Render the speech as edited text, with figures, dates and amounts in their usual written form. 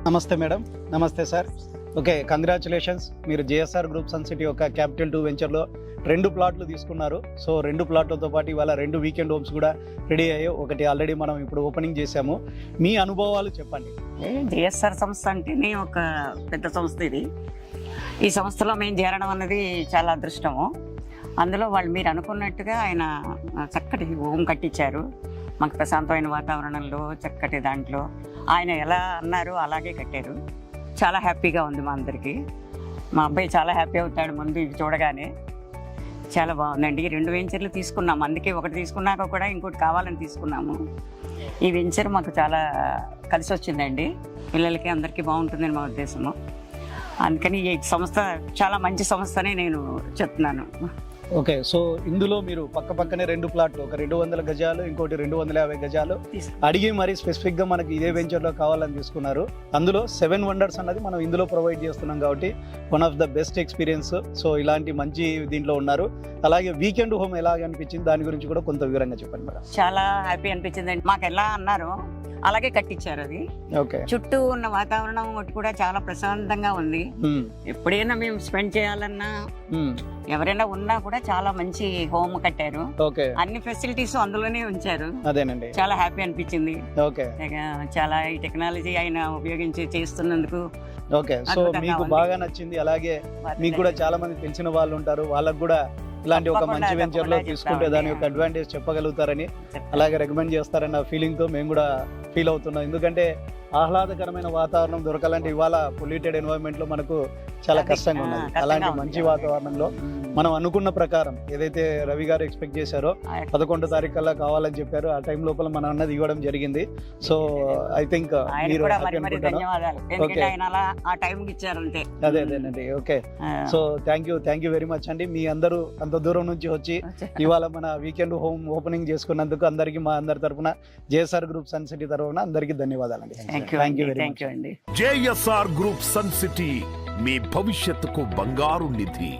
నమస్తే మేడం. నమస్తే sir. Okay, congratulations. మీరు జేఎస్ఆర్ గ్రూప్ సన్ సిటీ యొక్క క్యాపిటల్ 2 వెంచర్లో 2 ప్లాట్లు తీసుకున్నారు. సో 2 ప్లాట్లతో పాటు ఇవాళ 2 వీకెండ్ హోమ్స్ కూడా రెడీ అయ్యాయి. ఒకటి ఆల్రెడీ మనం ఇప్పుడు ఓపెనింగ్ చేశాము. మీ అనుభవాలు చెప్పండి. జేఎస్ఆర్ సంస్థ అంటేనే ఒక పెద్ద సంస్థ ఇది. ఈ సంస్థలో మేము చేరడం అన్నది చాలా అదృష్టము. అందులో వాళ్ళు మీరు అనుకున్నట్టుగా ఆయన చక్కటి హోమ్ కట్టించారు. మాకు ప్రశాంతమైన వాతావరణంలో చక్కటి దాంట్లో ఆయన ఎలా అన్నారో అలాగే కట్టారు. చాలా హ్యాపీగా ఉంది మా అందరికీ. మా అబ్బాయి చాలా హ్యాపీ అవుతాడు ముందు ఇది చూడగానే. చాలా బాగుందండి. 2 వెంచర్లు తీసుకున్నాము. అందుకే ఒకటి తీసుకున్నాక కూడా ఇంకోటి కావాలని తీసుకున్నాము. ఈ వెంచర్ మాకు చాలా కలిసి వచ్చిందండి. పిల్లలకి అందరికీ బాగుంటుందని మా ఉద్దేశము. అందుకని ఈ సంస్థ చాలా మంచి సంస్థనే నేను చెప్తున్నాను. ఓకే, సో ఇందులో మీరు పక్కనే 2 ప్లాట్లు, ఒక 200 గజాలు, ఇంకోటి 250 గజాలు అడిగి మరి స్పెసిఫిక్గా మనకి ఇదే వెంచర్లో కావాలని తీసుకున్నారు. అందులో 7 వండర్స్ అన్నది మనం ఇందులో ప్రొవైడ్ చేస్తున్నాం కాబట్టి one of the best experience. So ఇలాంటి మంచి దీంట్లో ఉన్నారు. అలాగే వీకెండ్ హోమ్ ఎలా అనిపించింది దాని గురించి కూడా కొంత వివరంగా చెప్పండి మేడం. చాలా హ్యాపీ అనిపించిందండి. మాకు ఎలా అన్నారో అలాగే కట్టించారు. అది ఓకే, చుట్టూ ఉన్న వాతావరణం ఒకటి కూడా చాలా ప్రశాంతంగా ఉంది. ఎప్పుడైనా మేము స్పెండ్ చేయాలన్నా ఎవరైనా ఉన్నా కూడా చాలా మంచి హోమ్ కట్టారు. ఓకే, అన్ని ఫెసిలిటీస్ అందులోనే ఉంచారు. అదేనండి, చాలా హ్యాపీ అనిపించింది. ఓకే, చాలా ఈ టెక్నాలజీ ఆయన ఉపయోగించి చేస్తున్నందుకు. ఓకే, సో మీకు బాగా నచ్చింది. అలాగే మీకు కూడా చాలా మంది తెలిసిన వాళ్ళు ఉంటారు, వాళ్ళకు కూడా ఇలాంటి ఒక మంచి వెంచర్ లో తీసుకుంటే దాని యొక్క అడ్వాంటేజ్ చెప్పగలుగుతారని, అలాగే రికమెండ్ చేస్తారన్న ఫీలింగ్ తో మేము కూడా ఫీల్ అవుతున్నాం. ఎందుకంటే ఆహ్లాదకరమైన వాతావరణం దొరకాలంటే ఇవాళ పొల్యూటెడ్ ఎన్వైరన్మెంట్ లో మనకు చాలా కష్టంగా ఉన్నది. అలాంటి మంచి వాతావరణంలో మనం అనుకున్న ప్రకారం ఏదైతే రవి గారు ఎక్స్పెక్ట్ చేశారో 11వ తారీఖు కల్లా కావాలని చెప్పారు, ఆ టైం లోపల మనం అన్నది ఇవ్వడం జరిగింది. సో ఐ థింక్ మీరు అదేనండి. Okay, so thank you very much అండి. మీ అందరూ అంత దూరం నుంచి వచ్చి ఇవాళ మన వీకెండ్ హోమ్ ఓపెనింగ్ చేసుకున్నందుకు అందరికి మా అందరి తరఫున జేఎస్ఆర్ గ్రూప్ సన్ సిటీ తరఫున అందరికి ధన్యవాదాలండి. Thank you very much. JSR group sun city మీ భవిష్యత్తుకు బంగారు నిధి.